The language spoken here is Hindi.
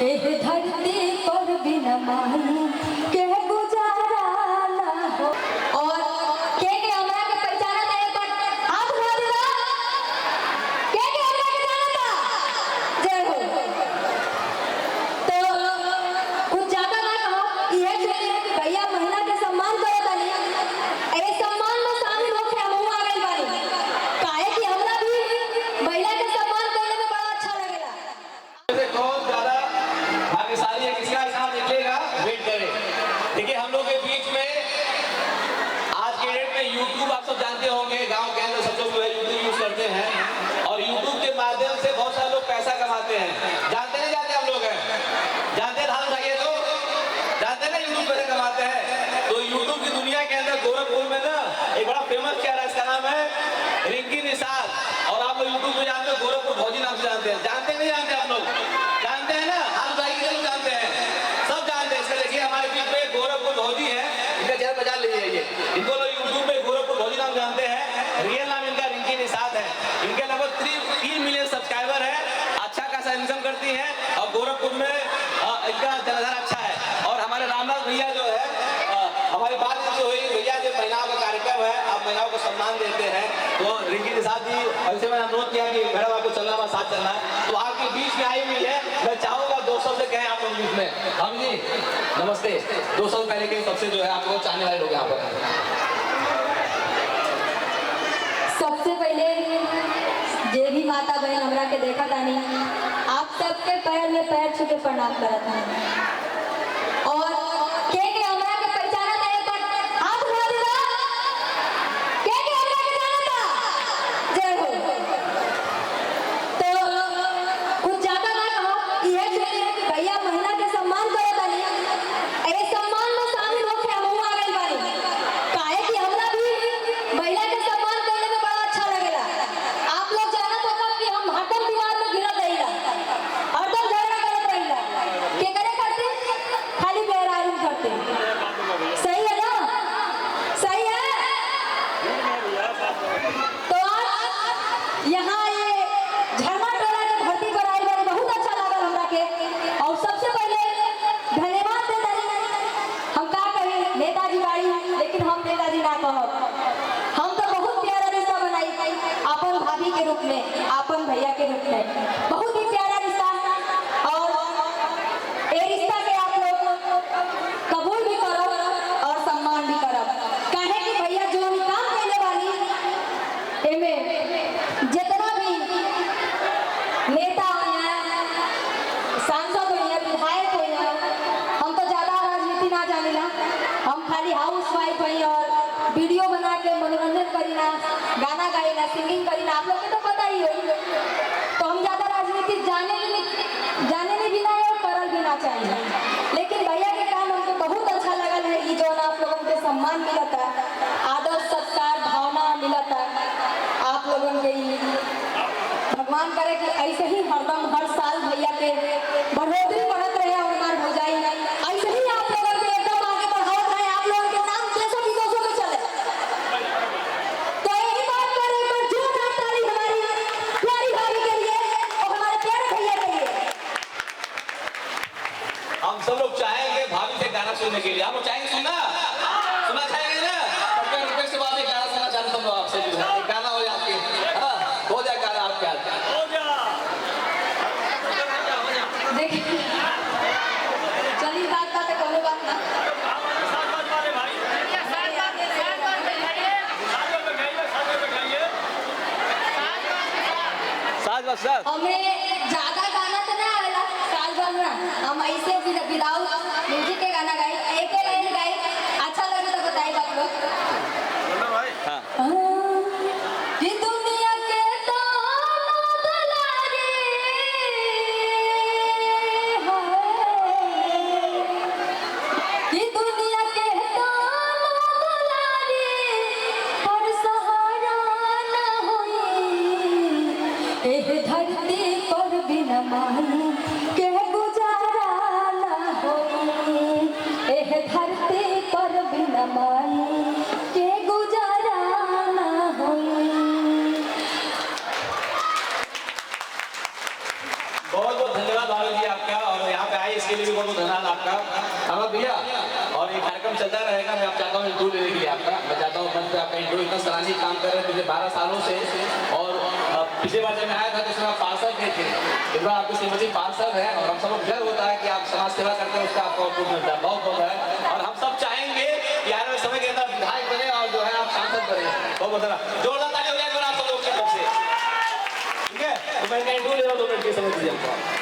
एह धरती पर बिना माही के गुजारा ना हो। और के हमरा के पहचाना था एक बार हाथ उठा देना। के हमरा के जाना था जय हो। तो कुछ ज्यादा ना कहो, ये चाहिए कि भैया महिला के सम्मान करो तानी। ए सम्मान में शामिल होके हम आ गइल बानी काहे कि हमरा भी महिला के सम्मान करने में बड़ा अच्छा लगेला। कौन ज्यादा भाग्यशाली है, किसका नाम निकलेगा, वेट करें। देखिए हम लोग के बीच में आज के डेट में YouTube आप सब जानते होंगे, गांव के अंदर सब लोग जो है YouTube यूज करते हैं और YouTube के माध्यम से बहुत सारे लोग पैसा कमाते हैं। जानते नहीं जानते हम लोग हैं, जानते धान उठाइए तो जानते ना YouTube पैसे कमाते हैं। तो YouTube की दुनिया के अंदर गोरखपुर में ना एक बड़ा फेमस चेहरा, इसका नाम है रिंकी निषाद। और आप लोग YouTube में जानते हो, गोरखपुर भौजी नाम से जानते हैं। जानते नहीं जानते आप लोग, जानते हैं ना, हाथ भाई के लोग जानते हैं, सब जानते हैं। इसका देखिए हमारे बीच में गोरखपुर भौजी है, इनका चेहरा पहचान लीजिए। ये इनको लोग यूट्यूब पे गोरखपुर भौजी नाम जानते हैं, रियल नाम इनका रिंकी निषाद है। इनके लगभग 3 मिलियन सब्सक्राइबर है, अच्छा खासा इनकम करती है और गोरखपुर में इनका जनाधार अच्छा है। और हमारे रामनाथ भैया जो है, हमारी बात जो हुई भैया, जो महिलाओं का कार्यक्रम है, आप महिलाओं को सम्मान देते हैं, तो रिंकी निषाद जी ऐसे मैंने अनुरोध किया कि मैडम आपको चलना है, साथ चलना है, तो आपके बीच में आई हुई है। मैं चाहूंगा 200 से कहें आप लोग बीच में। हम जी नमस्ते, 200 पहले के सबसे जो है आप लोग चाहने वाले लोग यहाँ पर। सबसे पहले जे भी माता बहन हमरा के देखा तानी, आप सबके पैर में पैर छू के प्रणाम करत हूं। और के हमरा के पहचाना था एक बार हाथ उठा देना। के हमरा के जाना था जय हो। तो कुछ ज्यादा ना कहो, ये चाहिए कि भैया महिला के सम्मान करो तानी। ए सम्मान में शामिल होके हम आ गइल बानी काहे कि हमरा भी महिला के सम्मान करने में बड़ा अच्छा लगेला। आप लोग जानत होगा कि हम हरदम दीवार में गिरत रहिला, हरदम झगड़ा करत रहिला। के करे करते खाली बेरारूम करते, सही है ना, सही है। तो आज यहाँ ये झरमा टोला के धरती पर आए बड़े बहुत अच्छा लगा हमरा के। और सबसे पहले धन्यवाद देता हम का कहे, नेताजी बाड़ी, लेकिन हम नेताजी ना कहब। हम तो बहुत प्यारा रिश्ता बनाई अपन भाभी के रूप में, अपन भैया के रूप में, बहुत ही प्यारा रिश्ता। और ये रिश्ता के आप लोग कबूल भी करो और सम्मान भी करो, काहे कि भैया जो भी काम करने वाली एमे जितना भी नेता हुए, सांसद हुए, विधायक हुए, हम तो ज्यादा राजनीति ना जानिला, हम खाली हाउस वाइफ हुई और वीडियो बना के मनोरंजन करीना, गाना गाइला, सिंगिंग करीना, आप लोग को तो पता ही होगी। तो हम ज्यादा राजनीति जाने भी ना और करल भी ना चाहिए। लेकिन भैया के काम हमको बहुत अच्छा लगल है, ये जो आप लोगों के सम्मान मिलता, आदर सत्कार भावना मिलता आप लोगों के। भगवान करे कि ऐसे ही हरदम हर साल भैया के बढ़ोतरी बढ़त रहे और हमार हो जाए, ऐसे ही आप लोगों के एकदम आगे बढ़ावत रहे, आप लोगों के नाम देशों विदेशों में चले। तो यही बात पर एक बार जोरदार ताली हमारी प्यारी भाभी के लिए और हमारे प्यारे भैया के लिए। हम सब लोग चाहेंगे भाभी से गाना सुनने के लिए, आप लोग चाहेंगे सुनना चाहेंगे ना? सबके रिक्वेस्ट के बाद एक गाना सुनना चाहते हम लोग आपसे, जो है एक गाना हो जाए आपके, हो जाए गाना आपके हाथ। देखिए चलिए बात करो बात ना। हमें ज्यादा गाना तो ना आवेला, साल भर ना हम ऐसे विदाउट म्यूजिक के गाना गाई, एक लाइन गाई, अच्छा लगे तो बताइए आप लोग। ये दुनिया के दोनों दुलारे ये दुनिया के दोनों दुलारे और सहारा ना होई, एह धरती पर बिना माही के गुजारा ना होई, एह धरती पर बिना माही लिए भी बहुत बहुत धन्यवाद आपका अहमद भैया। और ये कार्यक्रम चलता रहेगा। मैं आप चाहता हूँ इंटरव्यू लेने के लिए आपका, मैं चाहता हूँ मंच पे आपका इंटरव्यू, इतना सराहनीय काम कर रहे हैं पिछले 12 सालों से। और पिछली बार जब मैं आया था तो उसमें आप पार्षद भी थे, इस बार आपकी श्रीमती पार्षद है और हम सब लोग गर्व होता है कि आप समाज सेवा करते हैं, उसका आपको आउटपुट मिलता है। बहुत बहुत है और हम सब चाहेंगे कि आने वाले समय के अंदर विधायक बने और जो है आप सांसद बने। बहुत बहुत धन्यवाद, जोरदार ताली हो जाए आप सब लोग की तरफ से। ठीक है, तो मैं इंटरव्यू ले रहा हूँ, 2 मिनट की समय दीजिए हमको।